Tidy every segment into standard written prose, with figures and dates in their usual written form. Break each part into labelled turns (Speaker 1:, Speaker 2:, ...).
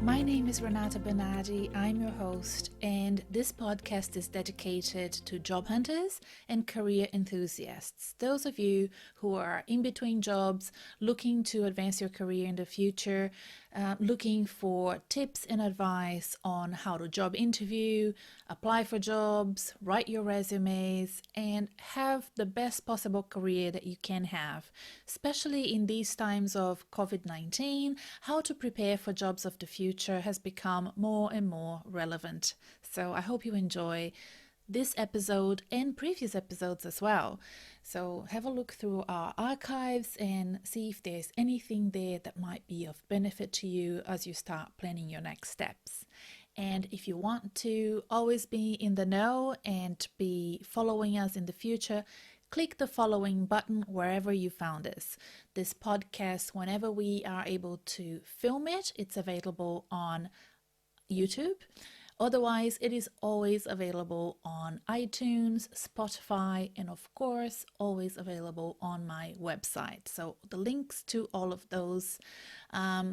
Speaker 1: My name is Renata Bernarde. I'm your host, and this podcast is dedicated to job hunters and career enthusiasts. Those of you who are in between jobs, looking to advance your career in the future, looking for tips and advice on how to job interview, apply for jobs, write your resumes, and have the best possible career that you can have, especially in these times of COVID-19. How to prepare for jobs of the future has become more and more relevant. So I hope you enjoy this episode and previous episodes as well. So have a look through our archives and see if there's anything there that might be of benefit to you as you start planning your next steps. And if you want to always be in the know and be following us in the future, click the following button wherever you found us. This podcast, whenever we are able to film it, it's available on YouTube. Otherwise, it is always available on iTunes, Spotify, and of course, always available on my website. So the links to all of those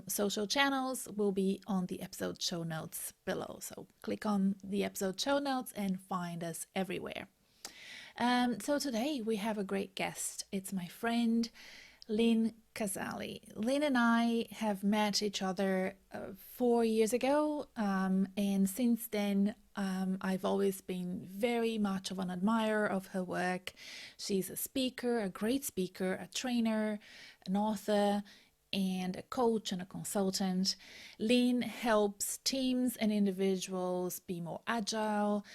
Speaker 1: social channels will be on the episode show notes below. So click on the episode show notes and find us everywhere. So today we have a great guest. It's my friend, Lynne Casali. Lynne and I have met each other 4 years ago, and since then I've always been very much of an admirer of her work. She's a speaker, a great speaker, a trainer, an author, and a coach and a consultant. Lynne helps teams and individuals be more agile,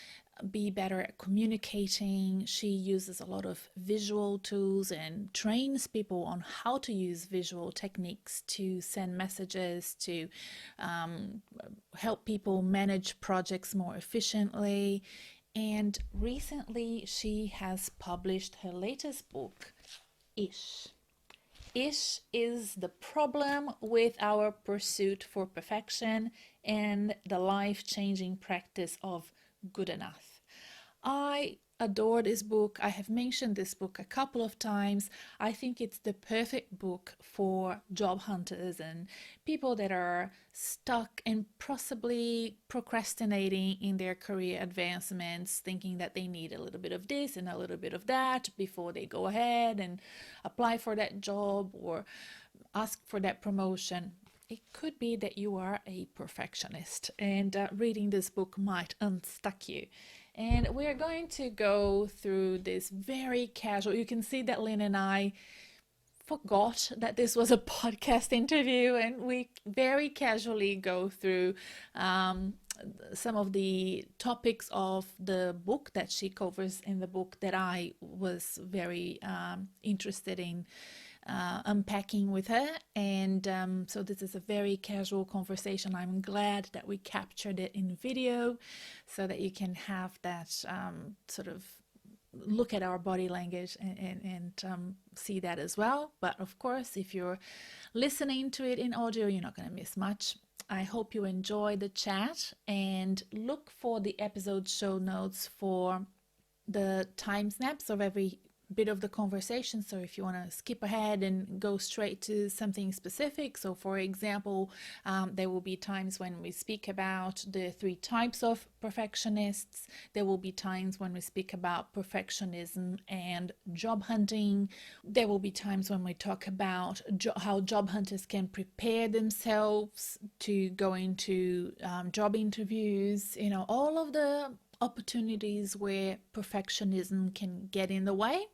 Speaker 1: be better at communicating. She uses a lot of visual tools and trains people on how to use visual techniques to send messages, to help people manage projects more efficiently. And recently she has published her latest book, Ish. Ish is the problem with our pursuit for perfection and the life-changing practice of good enough. I adore this book. I have mentioned this book a couple of times. I think it's the perfect book for job hunters and people that are stuck and possibly procrastinating in their career advancements, thinking that they need a little bit of this and a little bit of that before they go ahead and apply for that job or ask for that promotion. It could be that you are a perfectionist and reading this book might unstuck you. And we're going to go through this very casual. You can see that Lynne and I forgot that this was a podcast interview, and we very casually go through some of the topics of the book that she covers in the book that I was very interested in unpacking with her. And so this is a very casual conversation. I'm glad that we captured it in video so that you can have that sort of look at our body language and see that as well. But of course, if you're listening to it in audio, you're not going to miss much. I hope you enjoy the chat, and look for the episode show notes for the time snaps of every bit of the conversation. So if you want to skip ahead and go straight to something specific, so for example, there will be times when we speak about the 3 types of perfectionists. There will be times when we speak about perfectionism and job hunting. There will be times when we talk about how job hunters can prepare themselves to go into job interviews, all of the opportunities where perfectionism can get in the way.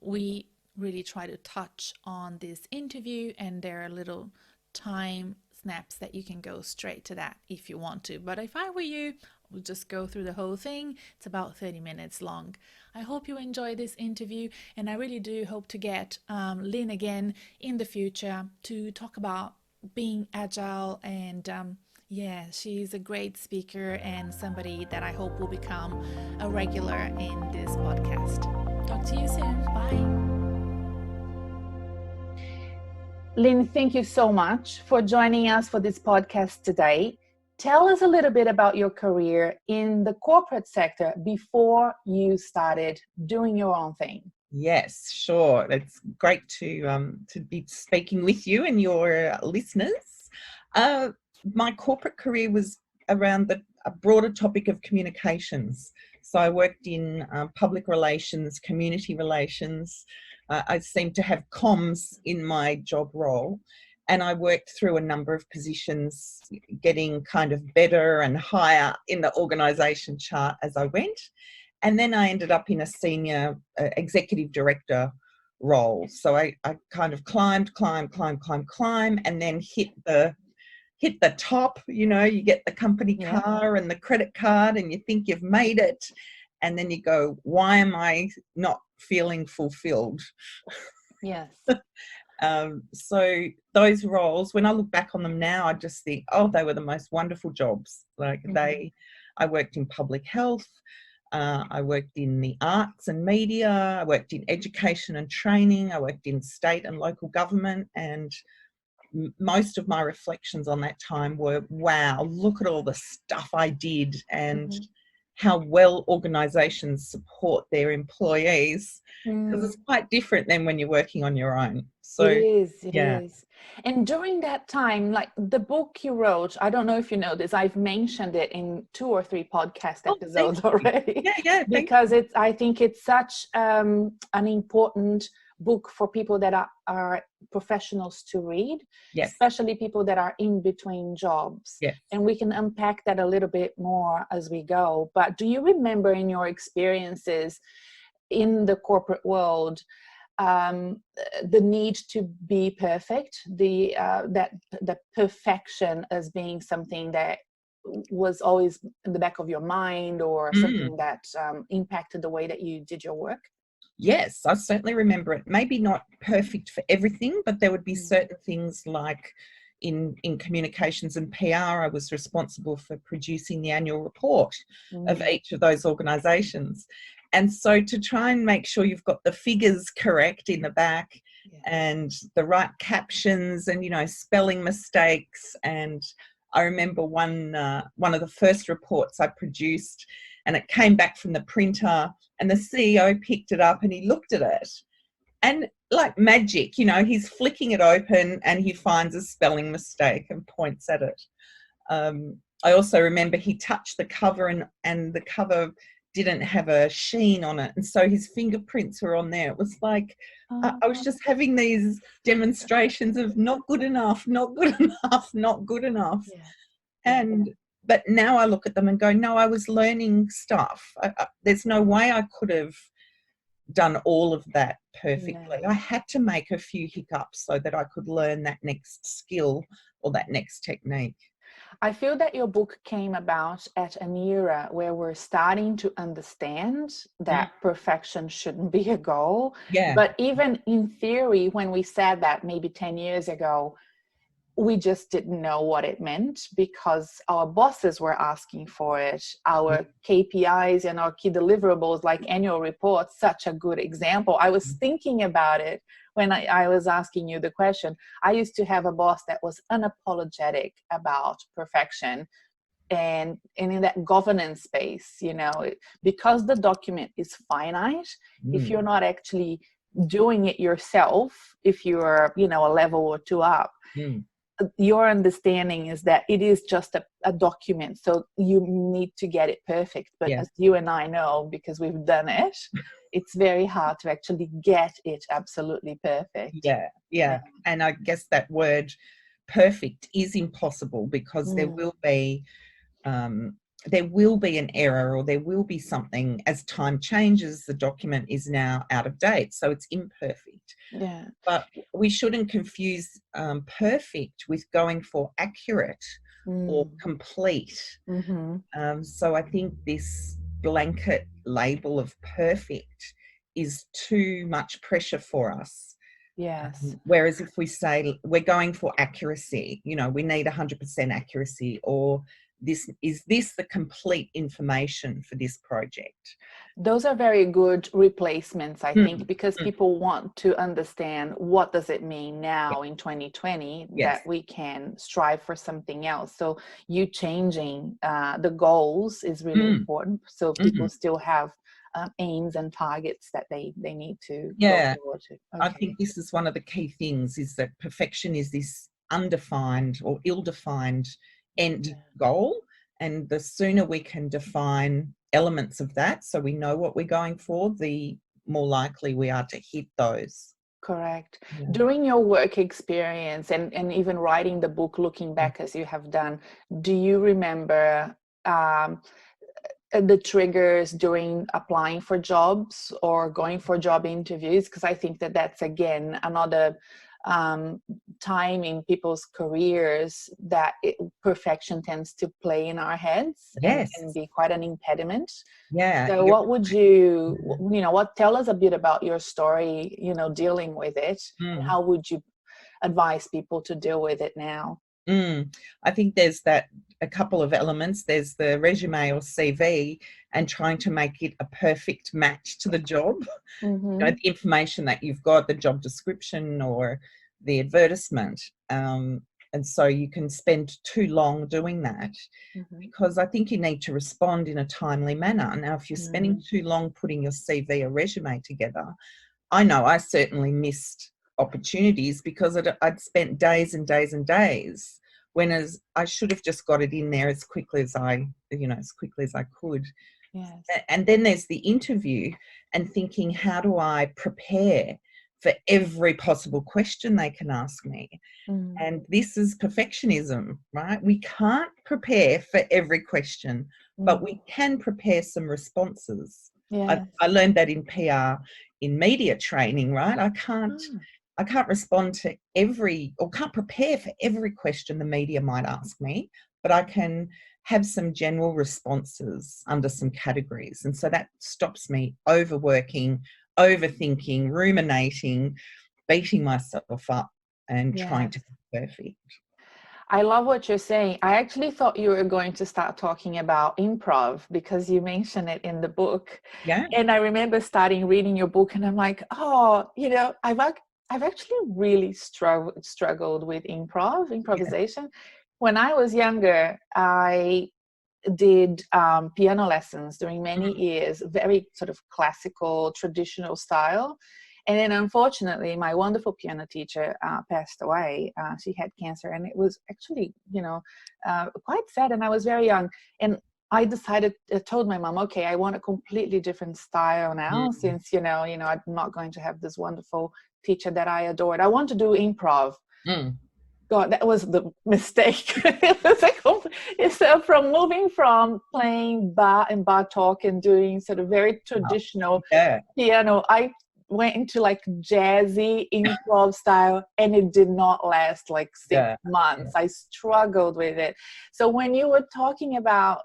Speaker 1: We really try to touch on this interview, and there are little time snaps that you can go straight to that if you want to. But if I were you, I would just go through the whole thing. It's about 30 minutes long. I hope you enjoy this interview, and I really do hope to get Lynne again in the future to talk about being agile. And yeah, she's a great speaker and somebody that I hope will become a regular in this podcast. Talk to you soon. Bye. Lynne, thank you so much for joining us for this podcast today. Tell us a little bit about your career in the corporate sector before you started doing your own thing.
Speaker 2: Yes, sure. It's great to be speaking with you and your listeners. My corporate career was around a broader topic of communications. So I worked in public relations, community relations. I seemed to have comms in my job role. And I worked through a number of positions, getting kind of better and higher in the organisation chart as I went. And then I ended up in a senior executive director role. So I kind of climbed, and then hit the top. You get the company car and the credit card, and you think you've made it. And then you go, why am I not feeling fulfilled?
Speaker 1: Yes.
Speaker 2: So those roles, when I look back on them now, I just think, oh, they were the most wonderful jobs. I worked in public health. I worked in the arts and media. I worked in education and training. I worked in state and local government. And most of my reflections on that time were, wow, look at all the stuff I did and how well organisations support their employees. Because it's quite different than when you're working on your own. So
Speaker 1: it is. And during that time, like the book you wrote, I don't know if you know this, I've mentioned it in 2 or 3 podcast episodes already. Because I think it's such an important book for people that are professionals to read, especially people that are in between jobs. And we can unpack that a little bit more as we go. But do you remember in your experiences in the corporate world, the need to be perfect, the perfection as being something that was always in the back of your mind, or something that impacted the way that you did your work?
Speaker 2: Yes, I certainly remember it. Maybe not perfect for everything, but there would be certain things like in communications and PR, I was responsible for producing the annual report of each of those organisations. And so to try and make sure you've got the figures correct in the back and the right captions and, spelling mistakes. And I remember one of the first reports I produced, and it came back from the printer, and the CEO picked it up and he looked at it. And like magic, he's flicking it open and he finds a spelling mistake and points at it. I also remember he touched the cover and the cover didn't have a sheen on it. And so his fingerprints were on there. It was like, I was just having these demonstrations of not good enough, not good enough, not good enough. But now I look at them and go, no, I was learning stuff. There's no way I could have done all of that perfectly. I had to make a few hiccups so that I could learn that next skill or that next technique.
Speaker 1: I feel that your book came about at an era where we're starting to understand that perfection shouldn't be a goal. But even in theory, when we said that maybe 10 years ago, we just didn't know what it meant because our bosses were asking for it. Our KPIs and our key deliverables, like annual reports, such a good example. I was thinking about it when I was asking you the question. I used to have a boss that was unapologetic about perfection. And in that governance space, because the document is finite, if you're not actually doing it yourself, if you're, a level or 2 up, your understanding is that it is just a document, so you need to get it perfect. But as you and I know, because we've done it, it's very hard to actually get it absolutely perfect.
Speaker 2: And I guess that word perfect is impossible, because there will be an error, or there will be something. As time changes, the document is now out of date, so it's imperfect. But we shouldn't confuse perfect with going for accurate or complete. So I think this blanket label of perfect is too much pressure for us. Whereas if we say we're going for accuracy, we need 100% accuracy, or is this the complete information for this project?
Speaker 1: Those are very good replacements, I think,
Speaker 2: Mm,
Speaker 1: because
Speaker 2: mm,
Speaker 1: people want to understand what does it mean now in 2020
Speaker 2: yes.
Speaker 1: that we can strive for something else. So you changing the goals is really
Speaker 2: Mm,
Speaker 1: important. So people
Speaker 2: mhm.
Speaker 1: still have aims and targets that they need to go
Speaker 2: Yeah,
Speaker 1: forward to.
Speaker 2: I
Speaker 1: Okay.
Speaker 2: think this is one of the key things, is that perfection is this undefined or ill-defined end
Speaker 1: Yeah.
Speaker 2: goal. And the sooner we can define elements of that so we know what we're going for, the more likely we are to hit those.
Speaker 1: Correct.
Speaker 2: Yeah.
Speaker 1: During your work experience and even writing the book, looking back as you have done, do you remember um, the triggers during applying for jobs or going for job interviews? Because I think that that's, again, another time in people's careers that perfection tends to play in our heads and
Speaker 2: Yes.
Speaker 1: can be quite an impediment.
Speaker 2: Yeah.
Speaker 1: So what would what tell us a bit about your story, dealing with it, and
Speaker 2: Mm.
Speaker 1: how would you advise people to deal with it now?
Speaker 2: I think there's a couple of elements. There's the resume or CV and trying to make it a perfect match to the job.
Speaker 1: Mm-hmm.
Speaker 2: The information that you've got, the job description or the advertisement. And so you can spend too long doing that,
Speaker 1: Mm-hmm.
Speaker 2: because I think you need to respond in a timely manner. Now, if you're spending too long putting your CV or resume together, I know I certainly missed opportunities because I'd spent days and days and days, when I should have just got it in there as quickly as as quickly as I could.
Speaker 1: Yes.
Speaker 2: And then there's the interview and thinking, how do I prepare for every possible question they can ask me?
Speaker 1: Mm.
Speaker 2: And this is perfectionism, right? We can't prepare for every question, but
Speaker 1: Mm.
Speaker 2: we can prepare some responses.
Speaker 1: Yes.
Speaker 2: I learned that in PR, in media training, right?
Speaker 1: Ah.
Speaker 2: I can't respond to every, or can't prepare for every question the media might ask me, but I can have some general responses under some categories. And so that stops me overworking, overthinking, ruminating, beating myself up and trying
Speaker 1: Yes.
Speaker 2: to be perfect.
Speaker 1: I love what you're saying. I actually thought you were going to start talking about improv because you mentioned it in the book.
Speaker 2: Yeah.
Speaker 1: And I remember starting reading your book and I'm like, oh, I've actually really struggled with
Speaker 2: Yeah.
Speaker 1: improvisation. When I was younger, I did piano lessons during many years, very sort of classical, traditional style. And then unfortunately, my wonderful piano teacher passed away. She had cancer, and it was actually, quite sad. And I was very young. And I told my mom, okay, I want a completely different style now,
Speaker 2: Mm,
Speaker 1: since, I'm not going to have this wonderful teacher that I adored. I want to do improv.
Speaker 2: mm.
Speaker 1: God, that was the mistake. It was so from moving from playing bar and bar talk and doing sort of very traditional
Speaker 2: Yeah.
Speaker 1: piano, I went into like jazzy improv style, and it did not last like six
Speaker 2: Yeah.
Speaker 1: months. I struggled with it. So when you were talking about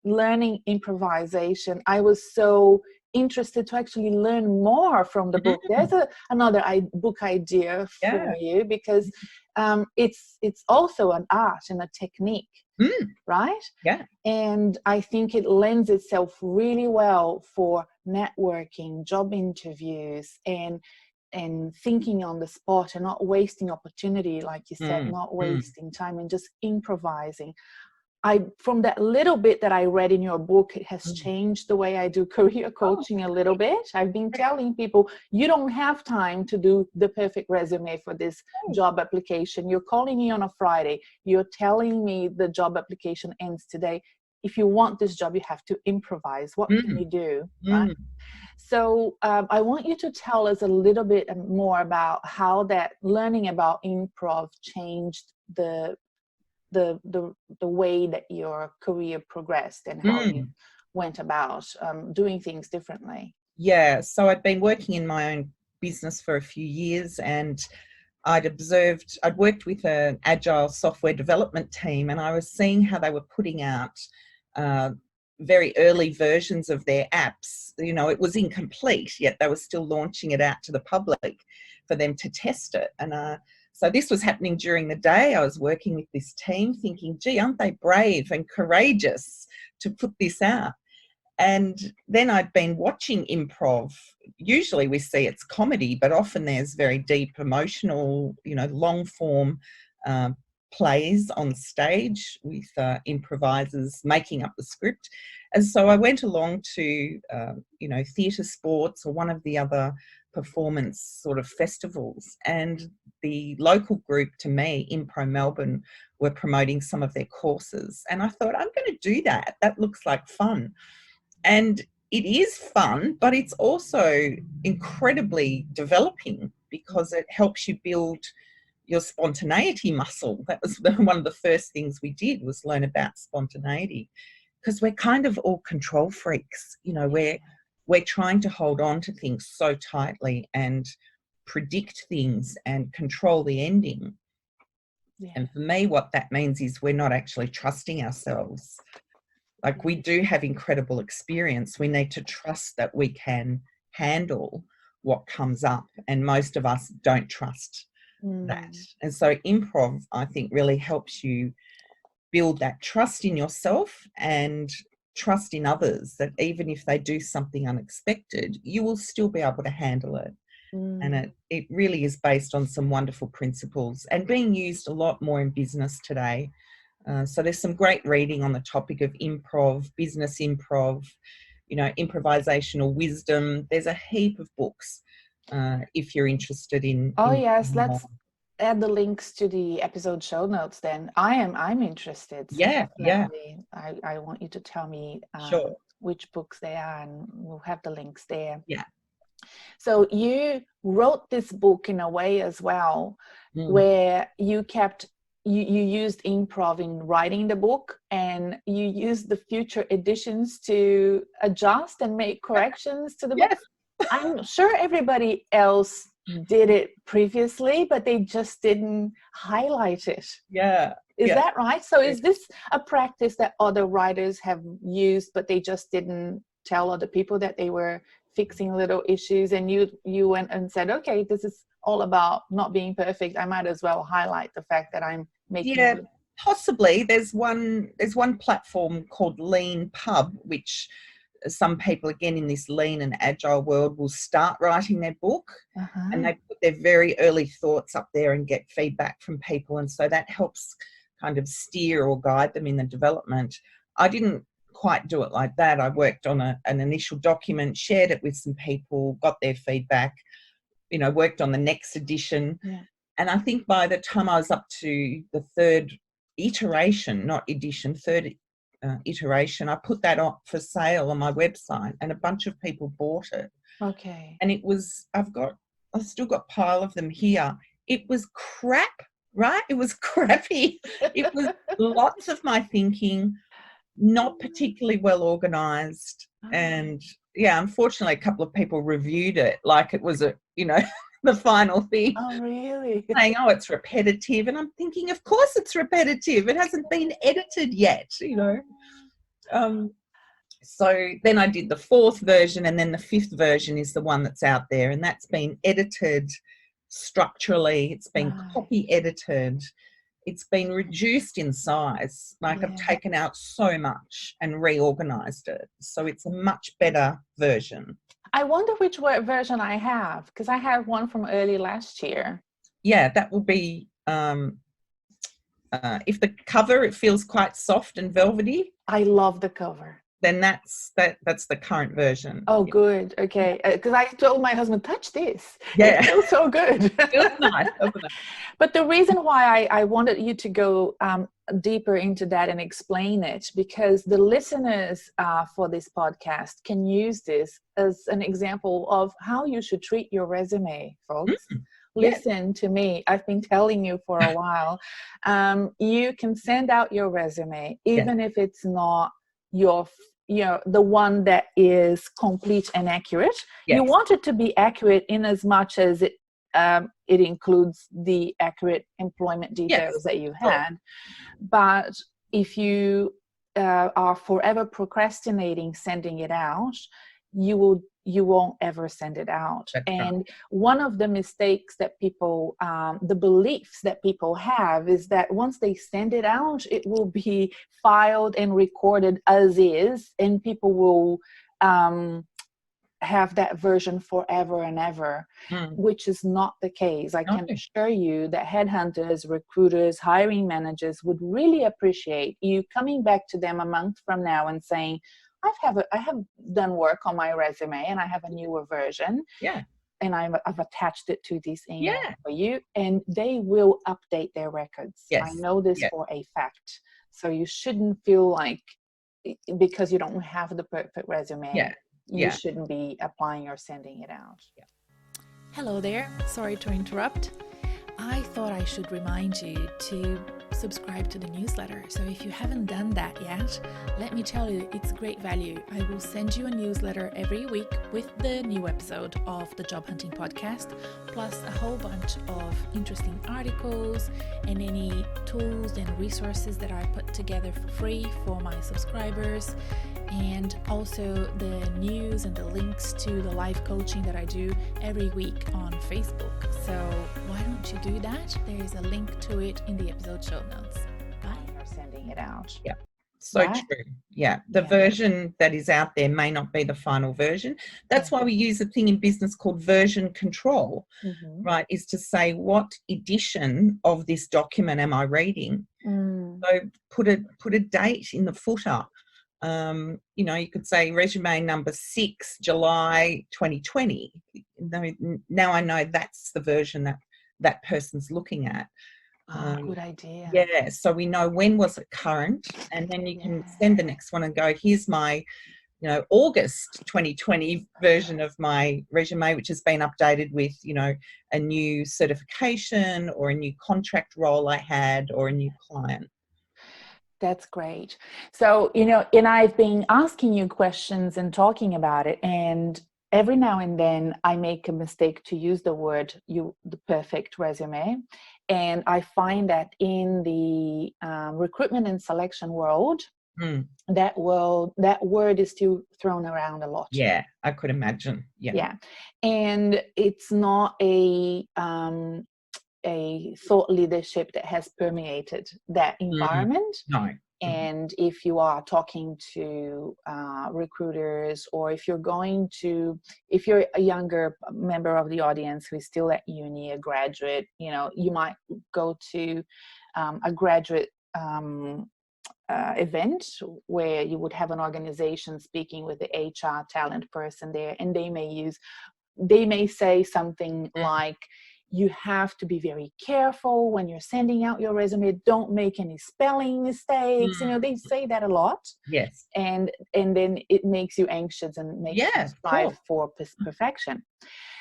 Speaker 1: learning improvisation, I was so interested to actually learn more from the book. There's another book idea
Speaker 2: Yeah.
Speaker 1: for you, because it's also an art and a technique,
Speaker 2: Mm,
Speaker 1: right?
Speaker 2: yeah.
Speaker 1: And I think it lends itself really well for networking, job interviews, and thinking on the spot and not wasting opportunity, like you said,
Speaker 2: Mm,
Speaker 1: not
Speaker 2: mm,
Speaker 1: wasting time and just improvising. From that little bit that I read in your book, it has
Speaker 2: mm.
Speaker 1: changed the way I do career
Speaker 2: Oh,
Speaker 1: coaching a little bit. I've been telling people, you don't have time to do the perfect resume for this
Speaker 2: okay.
Speaker 1: job application. You're calling me on a Friday. You're telling me the job application ends today. If you want this job, you have to improvise. What can
Speaker 2: Mm,
Speaker 1: you do, right?
Speaker 2: mm.
Speaker 1: So I want you to tell us a little bit more about how that learning about improv changed the way that your career progressed and how you
Speaker 2: Mm.
Speaker 1: went about doing things differently.
Speaker 2: Yeah. So I'd been working in my own business for a few years, and I'd worked with an agile software development team, and I was seeing how they were putting out uh, very early versions of their apps. It was incomplete, yet they were still launching it out to the public for them to test it. And So this was happening during the day. I was working with this team thinking, gee, aren't they brave and courageous to put this out? And then I'd been watching improv. Usually we see it's comedy, but often there's very deep emotional, long form plays on stage with improvisers making up the script. And so I went along to, theatre sports or one of the other performance sort of festivals, and the local group to me, Impro Melbourne, were promoting some of their courses. And I thought, I'm going to do that. That looks like fun. And it is fun, but it's also incredibly developing because it helps you build your spontaneity muscle. That was one of the first things we did, was learn about spontaneity, because we're kind of all control freaks. We're trying to hold on to things so tightly and predict things and control the ending. Yeah. And for me, what that means is we're not actually trusting ourselves. Like, we do have incredible experience. We need to trust that we can handle what comes up. And most of us don't trust that. And so improv, I think, really helps you build that trust in yourself and trust in others, that even if they do something unexpected, you will still be able to handle it. And it really is based on some wonderful principles and being used a lot more in business today. So there's some great reading on the topic of improv, business improv, improvisational wisdom. There's a heap of books if you're interested in.
Speaker 1: Yes, let's add the links to the episode show notes then. I'm interested. So
Speaker 2: yeah.
Speaker 1: I want you to tell me
Speaker 2: sure.
Speaker 1: which books they are, and we'll have the links there.
Speaker 2: Yeah.
Speaker 1: So you wrote this book in a way as well, where you used improv in writing the book, and you used the future editions to adjust and make corrections to the book. I'm sure everybody else did it previously, but they just didn't highlight it. Is that right? So is this a practice that other writers have used, but they just didn't tell other people that they were fixing little issues, and you went and said, okay, this is all about not being perfect, I might as well highlight the fact that I'm making
Speaker 2: possibly. There's one platform called Lean Pub, which some people, again, in this lean and agile world, will start writing their book, and they put their very early thoughts up there and get feedback from people, and so that helps kind of steer or guide them in the development. I didn't quite do it like that. I worked on an initial document, shared it with some people, got their feedback, worked on the next edition. And I think by the time I was up to the third iteration, not edition, third iteration, I put that up for sale on my website, and a bunch of people bought it.
Speaker 1: Okay.
Speaker 2: And it was, I've still got a pile of them here. It was crap, right? It was crappy. It was lots of my thinking, not particularly well organized. And unfortunately, a couple of people reviewed it like it was the final thing.
Speaker 1: Oh, really?
Speaker 2: Saying, oh, it's repetitive. And I'm thinking, of course it's repetitive. It hasn't been edited yet, So then I did the fourth version, and then the fifth version is the one that's out there, and that's been edited structurally. It's been copy edited. It's been reduced in size. Like, I've taken out so much and reorganized it. So it's a much better version.
Speaker 1: I wonder which version I have, because I have one from early last year.
Speaker 2: Yeah, that will be, if the cover, it feels quite soft and velvety.
Speaker 1: I love the cover.
Speaker 2: Then that's the current version.
Speaker 1: Oh, good. Okay. Because I told my husband, touch this.
Speaker 2: Yeah.
Speaker 1: It feels so good.
Speaker 2: It feels nice, doesn't it?
Speaker 1: But the reason why I wanted you to go deeper into that and explain it, because the listeners for this podcast can use this as an example of how you should treat your resume, folks. Listen to me. I've been telling you for a while. You can send out your resume, even if it's not the one that is complete and accurate. You want it to be accurate in as much as it includes the accurate employment details that you had. But if you are forever procrastinating sending it out, you will you won't ever send it out.
Speaker 2: That's right.
Speaker 1: And one of the mistakes that people, the beliefs that people have is that once they send it out, it will be filed and recorded as is, and people will have that version forever and ever, which is not the case. I can assure you that headhunters, recruiters, hiring managers would really appreciate you coming back to them a month from now and saying, I have done work on my resume and I have a newer version.
Speaker 2: Yeah.
Speaker 1: And I've attached it to this email for you, and they will update their records.
Speaker 2: Yes.
Speaker 1: I know this for a fact. So you shouldn't feel like because you don't have the perfect resume, you shouldn't be applying or sending it out. Hello there. Sorry to interrupt. I thought I should remind you to subscribe to the newsletter. So if you haven't done that yet, let me tell you, it's great value. I will send you a newsletter every week with the new episode of the Job Hunting Podcast, plus a whole bunch of interesting articles and any tools and resources that I put together for free for my subscribers, and also the news and the links to the live coaching that I do every week on Facebook. So why don't you do that? There is a link to it in the episode show notes. Bye. You're sending it out.
Speaker 2: Yeah. So true. Yeah. The version that is out there may not be the final version. That's why we use a thing in business called version control, right? Is to say, what edition of this document am I reading? So put a date in the footer. You know, you could say resume number 6, July 2020. Now I know that's the version that person's looking at.
Speaker 1: Good idea.
Speaker 2: Yeah, so we know when was it current, and then you can send the next one and go, here's my, you know, August 2020 version of my resume, which has been updated with, you know, a new certification or a new contract role I had or a new client.
Speaker 1: That's great. So, you know, and I've been asking you questions and talking about it, and every now and then I make a mistake to use the word the perfect resume. And I find that in the recruitment and selection world, that word is still thrown around a lot.
Speaker 2: Yeah, I could imagine. Yeah.
Speaker 1: And it's not a thought leadership that has permeated that environment.
Speaker 2: No.
Speaker 1: And if you are talking to recruiters, or if you're a younger member of the audience who is still at uni, a graduate, you know, you might go to a graduate event where you would have an organization speaking with the HR talent person there, and they may say something like, you have to be very careful when you're sending out your resume. Don't make any spelling mistakes. You know, they say that a lot.
Speaker 2: Yes.
Speaker 1: And then it makes you anxious and makes you strive for perfection.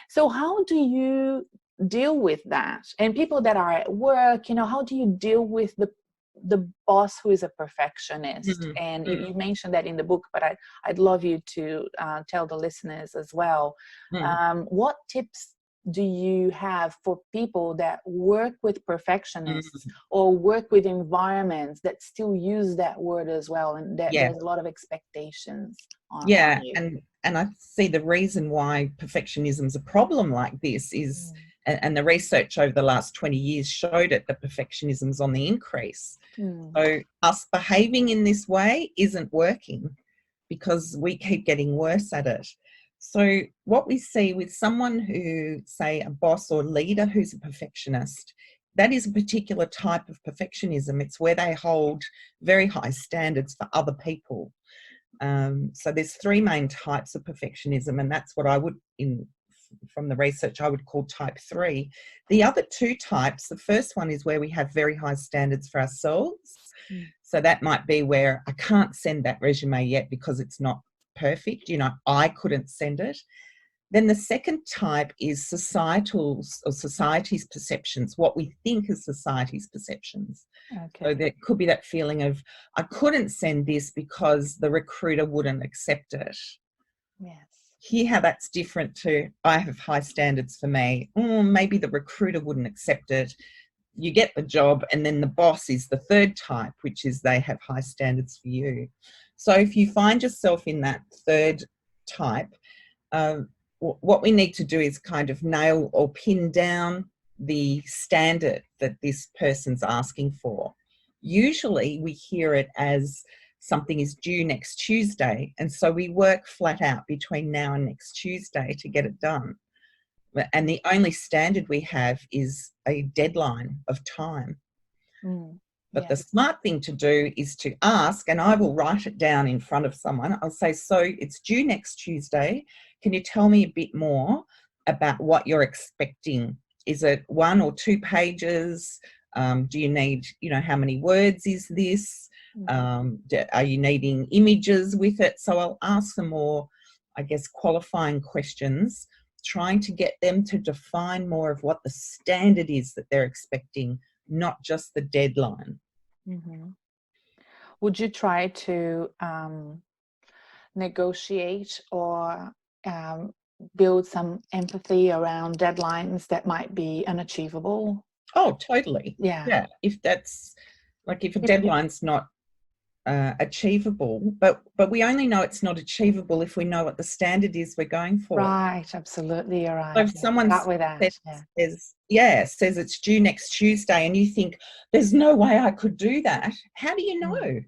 Speaker 1: So how do you deal with that? And people that are at work, you know, how do you deal with the boss who is a perfectionist? And you mentioned that in the book, but I'd love you to tell the listeners as well. What tips do you have for people that work with perfectionists or work with environments that still use that word as well, and that there's a lot of expectations on you?
Speaker 2: And I see the reason why perfectionism is a problem like this is, and the research over the last 20 years showed it, that perfectionism's on the increase. So us behaving in this way isn't working because we keep getting worse at it. So what we see with someone who, say, a boss or leader who's a perfectionist, that is a particular type of perfectionism. It's where they hold very high standards for other people. So there's 3 main types of perfectionism, and that's what I would, from the research, I would call type 3. The other 2 types, the first one is where we have very high standards for ourselves. So that might be where I can't send that resume yet because it's not perfect, you know, I couldn't send it. Then the second type is society's perceptions, what we think is society's perceptions. So there could be that feeling of, I couldn't send this because the recruiter wouldn't accept it. Hear how that's different to, I have high standards for me. Maybe the recruiter wouldn't accept it. You get the job, and then the boss is the third type, which is they have high standards for you. So if you find yourself in that third type, what we need to do is kind of nail or pin down the standard that this person's asking for. Usually we hear it as something is due next Tuesday, and so we work flat out between now and next Tuesday to get it done. And the only standard we have is a deadline of time. But the smart thing to do is to ask, and I will write it down in front of someone. I'll say, so it's due next Tuesday. Can you tell me a bit more about what you're expecting? Is it 1 or 2 pages? Do you need, how many words is this? Are you needing images with it? So I'll ask them more, I guess, qualifying questions, trying to get them to define more of what the standard is that they're expecting, not just the deadline.
Speaker 1: Would you try to negotiate or build some empathy around deadlines that might be unachievable?
Speaker 2: Oh, totally.
Speaker 1: Yeah.
Speaker 2: If that's like, if a deadline's not achievable, but we only know it's not achievable if we know what the standard is we're going for.
Speaker 1: Right, absolutely, you're right.
Speaker 2: So if someone says it's due next Tuesday, and you think there's no way I could do that, how do you know?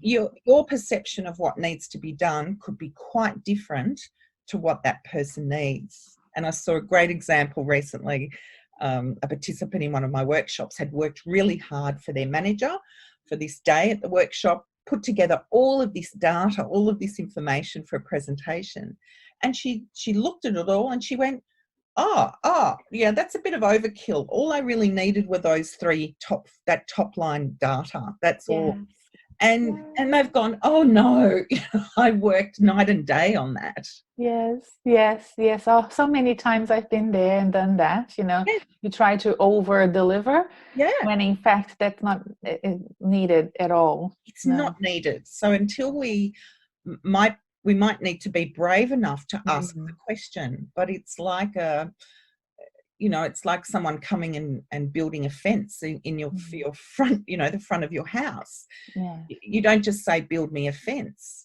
Speaker 2: Your perception of what needs to be done could be quite different to what that person needs. And I saw a great example recently. A participant in one of my workshops had worked really hard for their manager for this day at the workshop, put together all of this data, all of this information for a presentation. And she looked at it all and she went, yeah, that's a bit of overkill. All I really needed were those that top line data. That's all. And they've gone, oh no, I worked night and day on that.
Speaker 1: Yes. Oh, so many times I've been there and done that, You try to over deliver when in fact that's not needed at all.
Speaker 2: It's not needed. So until we might need to be brave enough to ask the question, but it's like it's like someone coming and building a fence in your front, the front of your house. You don't just say, build me a fence.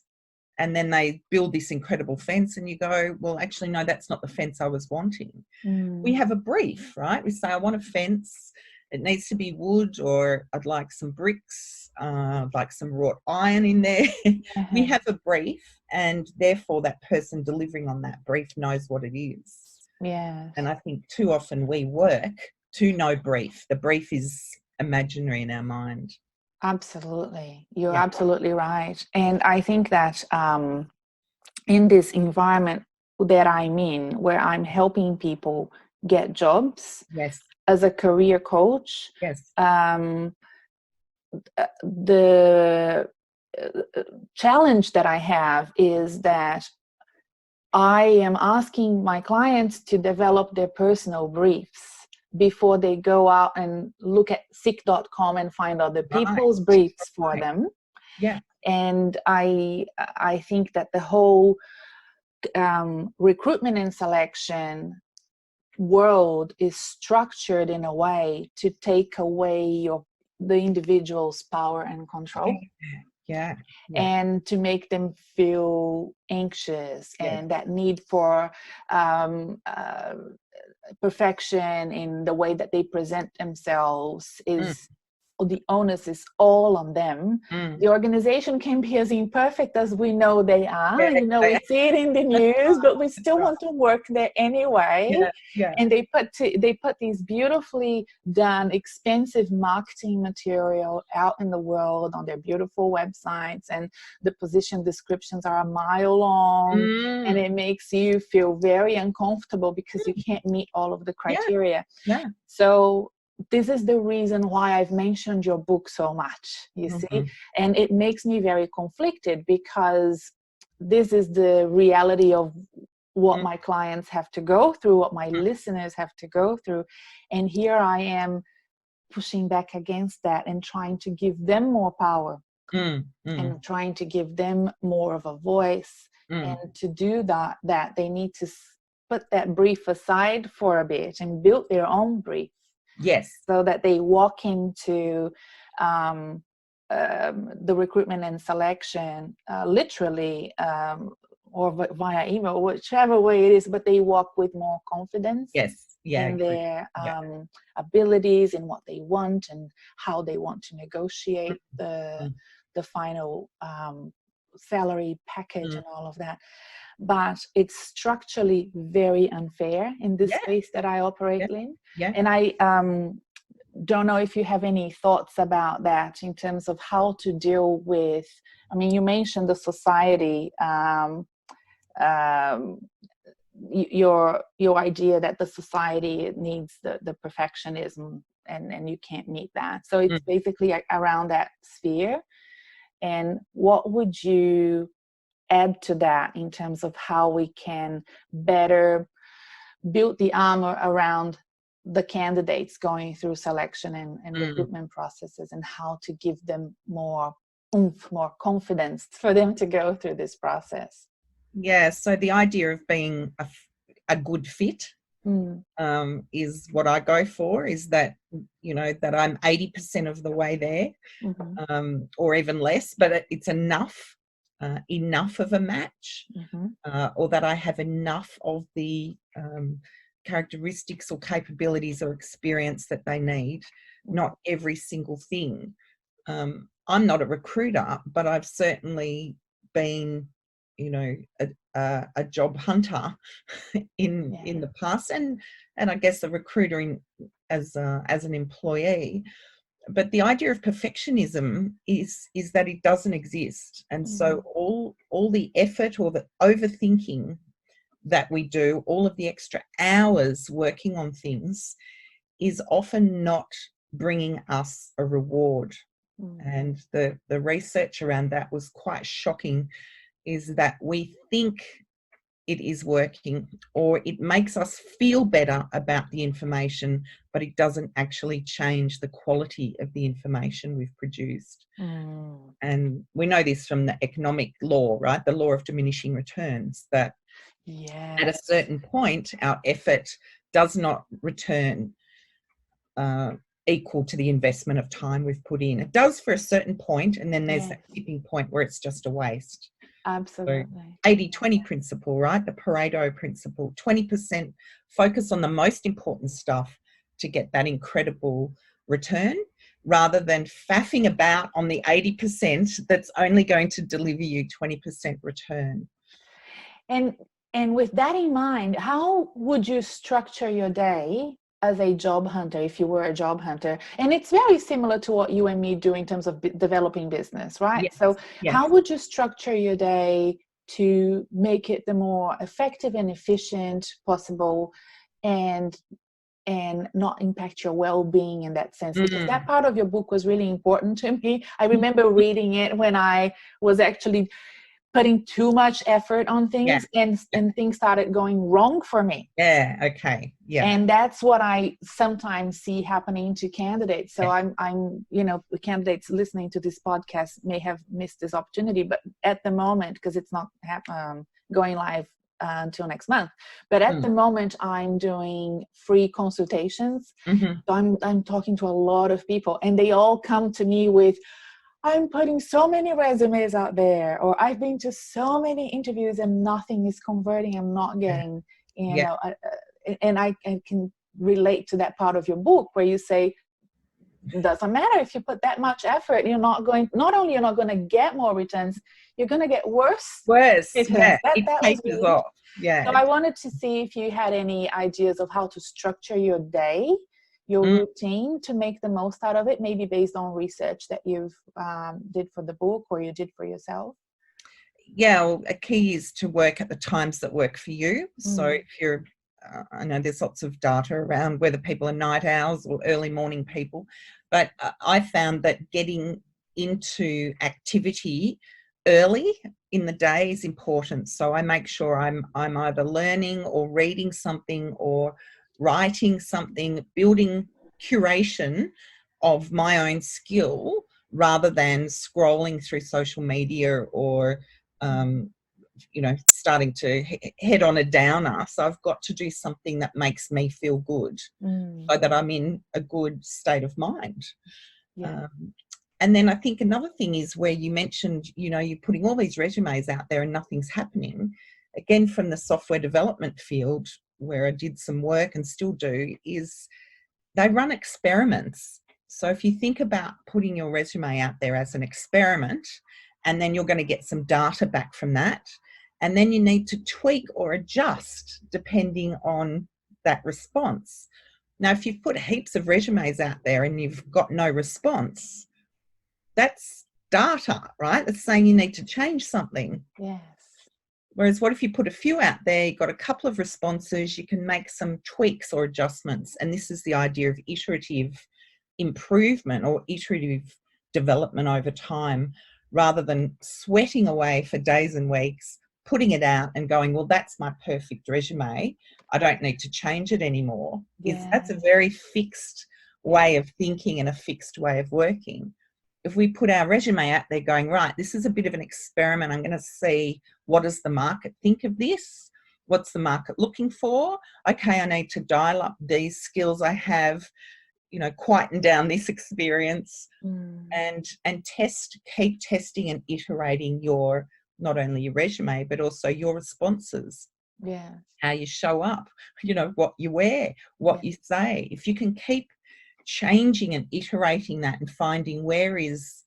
Speaker 2: And then they build this incredible fence and you go, well, actually, no, that's not the fence I was wanting. We have a brief, right? We say, I want a fence. It needs to be wood, or I'd like some bricks, I'd like some wrought iron in there. We have a brief, and therefore that person delivering on that brief knows what it is. And I think too often we work to no brief. The brief is imaginary in our mind.
Speaker 1: Absolutely. You're absolutely right. And I think that in this environment that I'm in, where I'm helping people get jobs as a career coach, the challenge that I have is that I am asking my clients to develop their personal briefs before they go out and look at sick.com and find other people's briefs for them. And I think that the whole recruitment and selection world is structured in a way to take away the individual's power and control. And to make them feel anxious, and that need for perfection in the way that they present themselves is the onus is all on them. The organization can be as imperfect as we know they are. We see it in the news, but we still want to work there anyway. And they put these beautifully done, expensive marketing material out in the world on their beautiful websites, and the position descriptions are a mile long, and it makes you feel very uncomfortable because you can't meet all of the criteria. So this is the reason why I've mentioned your book so much, you see, and it makes me very conflicted, because this is the reality of what my clients have to go through, what my listeners have to go through. And here I am pushing back against that and trying to give them more power and trying to give them more of a voice. And to do that, they need to put that brief aside for a bit and build their own brief. So that they walk into the recruitment and selection literally or via email, whichever way it is, but they walk with more confidence
Speaker 2: Yes. Yeah.
Speaker 1: in their
Speaker 2: Yeah.
Speaker 1: abilities, in what they want, and how they want to negotiate the final salary package and all of that. But it's structurally very unfair in this
Speaker 2: Yeah.
Speaker 1: space that I operate in.
Speaker 2: Yeah.
Speaker 1: And I don't know if you have any thoughts about that in terms of how to deal with, I mean, you mentioned the society, your idea that the society needs the perfectionism, and you can't meet that. So it's basically around that sphere. And what would you add to that in terms of how we can better build the armor around the candidates going through selection and recruitment processes, and how to give them more oomph, more confidence for them to go through this process?
Speaker 2: Yeah, so the idea of being a good fit is what I go for, is that, you know, that I'm 80% of the way there, or even less, but it's enough of a match, or that I have enough of the characteristics or capabilities or experience that they need, not every single thing. I'm not a recruiter, but I've certainly been, you know, a job hunter in the past, and I guess a recruiter as an employee. But the idea of perfectionism is that it doesn't exist, and so all the effort or the overthinking that we do, all of the extra hours working on things, is often not bringing us a reward. And the research around that was quite shocking, is that we think it is working, or it makes us feel better about the information, but it doesn't actually change the quality of the information we've produced. And we know this from the economic law, right? The law of diminishing returns, that at a certain point, our effort does not return equal to the investment of time we've put in. It does for a certain point, and then there's that tipping point where it's just a waste.
Speaker 1: Absolutely.
Speaker 2: So 80-20 principle, right? The Parreto Principle. 20% focus on the most important stuff to get that incredible return, rather than faffing about on the 80% that's only going to deliver you 20% return.
Speaker 1: And with that in mind, how would you structure your day as a job hunter, if you were a job hunter? And it's very similar to what you and me do in terms of developing business, right?
Speaker 2: Yes,
Speaker 1: So
Speaker 2: yes.
Speaker 1: How would you structure your day to make it the more effective and efficient possible, and not impact your well-being in that sense? Because that part of your book was really important to me. I remember reading it when I was actually putting too much effort on things, and things started going wrong for me.
Speaker 2: Okay.
Speaker 1: And that's what I sometimes see happening to candidates. So I'm, you know, the candidates listening to this podcast may have missed this opportunity, but at the moment, because it's not going live until next month, but at the moment I'm doing free consultations. So I'm talking to a lot of people, and they all come to me with, I'm putting so many resumes out there, or I've been to so many interviews and nothing is converting. I'm not getting, you know, and I can relate to that part of your book where you say, it doesn't matter if you put that much effort, not only you're not going to get more returns, you're going to get worse returns.
Speaker 2: It
Speaker 1: That was
Speaker 2: tapers off.
Speaker 1: So I wanted to see if you had any ideas of how to structure your day, your routine, to make the most out of it, maybe based on research that you've did for the book, or you did for yourself.
Speaker 2: Well, a key is to work at the times that work for you. So if you're, I know there's lots of data around whether people are night owls or early morning people, but I found that getting into activity early in the day is important. So I make sure I'm either learning or reading something or writing something, building curation of my own skill, rather than scrolling through social media or starting to head on a downer. So I've got to do something that makes me feel good, so that I'm in a good state of mind. And then I think another thing is where you mentioned, you're putting all these resumes out there and nothing's happening. Again, from the software development field, where I did some work and still do, is they run experiments. So if you think about putting your resume out there as an experiment, and then you're going to get some data back from that, and then you need to tweak or adjust depending on that response. Now, if you've put heaps of resumes out there and you've got no response, that's data, right? It's saying you need to change something.
Speaker 1: Yes.
Speaker 2: Whereas what if you put a few out there, you've got a couple of responses, you can make some tweaks or adjustments. And this is the idea of iterative improvement or iterative development over time, rather than sweating away for days and weeks, putting it out and going, well, that's my perfect resume, I don't need to change it anymore.
Speaker 1: Yeah.
Speaker 2: That's a very fixed way of thinking and a fixed way of working. If we put our resume out there going, right, this is a bit of an experiment, I'm going to see, what does the market think of this? What's the market looking for? Okay, I need to dial up these skills I have, quieten down this experience, and keep testing and iterating your, not only your resume, but also your responses.
Speaker 1: Yeah.
Speaker 2: How you show up, what you wear, what you say. If you can keep changing and iterating that and finding where is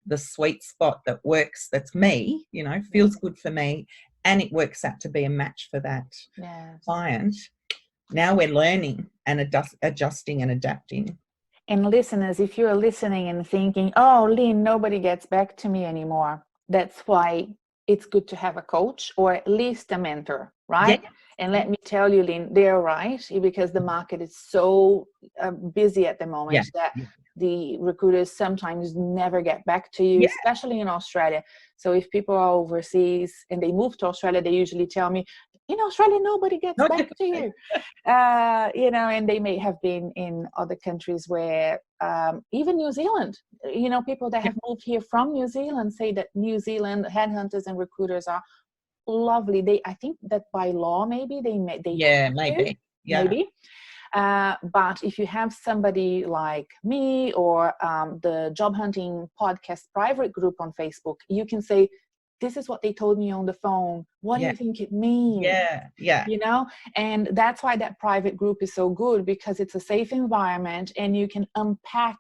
Speaker 2: the sweet spot that works, that's me, feels good for me, and it works out to be a match for that client, now we're learning and adjusting and adapting.
Speaker 1: And listeners, if you're listening and thinking, oh, Lynne, nobody gets back to me anymore, that's why it's good to have a coach or at least a mentor, right? Yeah. And let me tell you, Lynne, they're right, because the market is so busy at the moment that the recruiters sometimes never get back to you, especially in Australia. So if people are overseas and they move to Australia, they usually tell me, in Australia, nobody gets back to you. And they may have been in other countries where, even New Zealand, people that have moved here from New Zealand say that New Zealand headhunters and recruiters are lovely. I think that by law, maybe maybe. But if you have somebody like me or the Job Hunting Podcast private group on Facebook, you can say, this is what they told me on the phone. What do you think it means? And that's why that private group is so good, because it's a safe environment and you can unpack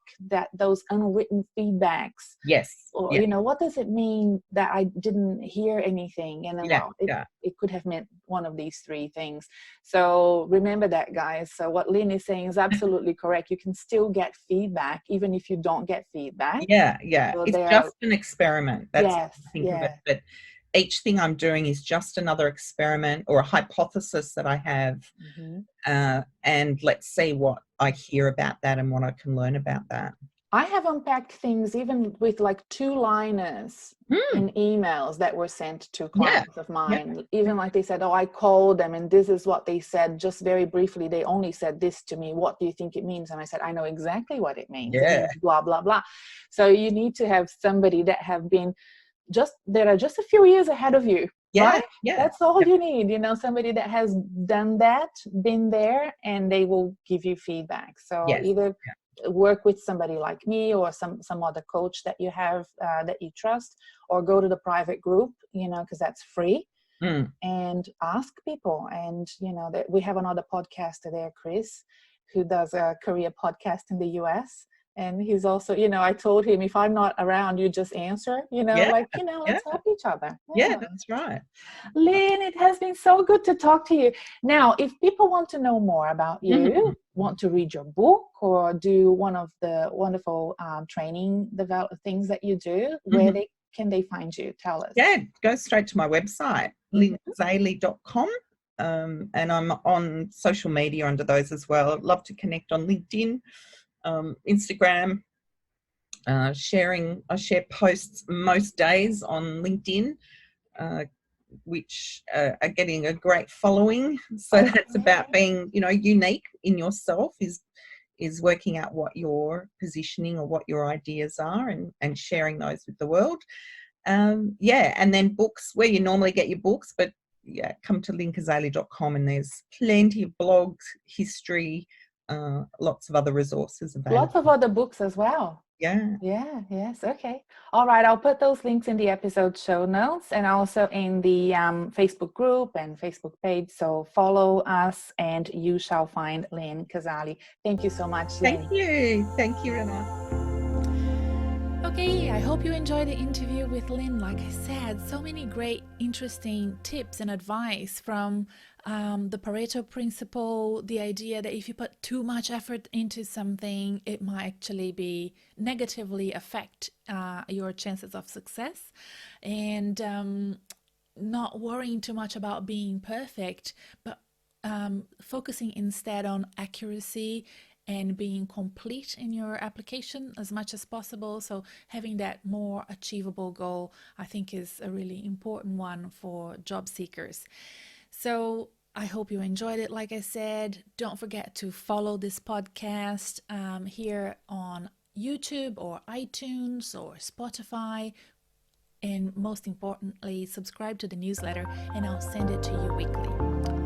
Speaker 1: those unwritten feedbacks. Or, what does it mean that I didn't hear anything? And then, it could have meant one of these three things. So remember that, guys. So what Lynne is saying is absolutely correct. You can still get feedback, even if you don't get feedback. So
Speaker 2: it's just an experiment. That's what I think of it. But each thing I'm doing is just another experiment or a hypothesis that I have. And let's see what I hear about that and what I can learn about that.
Speaker 1: I have unpacked things even with like 2-liners in emails that were sent to clients of mine. Even like they said, oh, I called them and this is what they said. Just very briefly, they only said this to me. What do you think it means? And I said, I know exactly what it means. It means blah, blah, blah. So you need to have somebody that have been that are just a few years ahead of you. Right? That's all you need. Somebody that has done that, been there, and they will give you feedback. So either work with somebody like me or some other coach that you have that you trust, or go to the private group, because that's free, and ask people. And that we have another podcaster there, Chris, who does a career podcast in the US, and he's also, I told him, if I'm not around, you just answer, let's help each other.
Speaker 2: That's right.
Speaker 1: Lynne, it has been so good to talk to you. Now, if people want to know more about you, want to read your book or do one of the wonderful training things that you do, where can they find you? Tell us.
Speaker 2: Go straight to my website, lynnezaley.com. And I'm on social media under those as well. I'd love to connect on LinkedIn, Instagram. I share posts most days on LinkedIn, which are getting a great following. So that's about being, unique in yourself, is working out what your positioning or what your ideas are and sharing those with the world. And then books, where you normally get your books, but come to lynnezaley.com and there's plenty of blogs, history, lots of other resources available.
Speaker 1: Lots of other books as well.
Speaker 2: Yeah.
Speaker 3: Yeah, yes, okay. All right, I'll put those links in the episode show notes and also in the Facebook group and Facebook page. So follow us and you shall find Lynne Casali. Thank you so much, Lynne.
Speaker 2: Thank you, Renata.
Speaker 1: Okay, I hope you enjoyed the interview with Lynne. Like I said, so many great, interesting tips and advice from the Parreto Principle, the idea that if you put too much effort into something, it might actually be negatively affect your chances of success, and not worrying too much about being perfect, but focusing instead on accuracy and being complete in your application as much as possible. So having that more achievable goal, I think, is a really important one for job seekers. So I hope you enjoyed it. Like I said, don't forget to follow this podcast here on YouTube or iTunes or Spotify. And most importantly, subscribe to the newsletter and I'll send it to you weekly.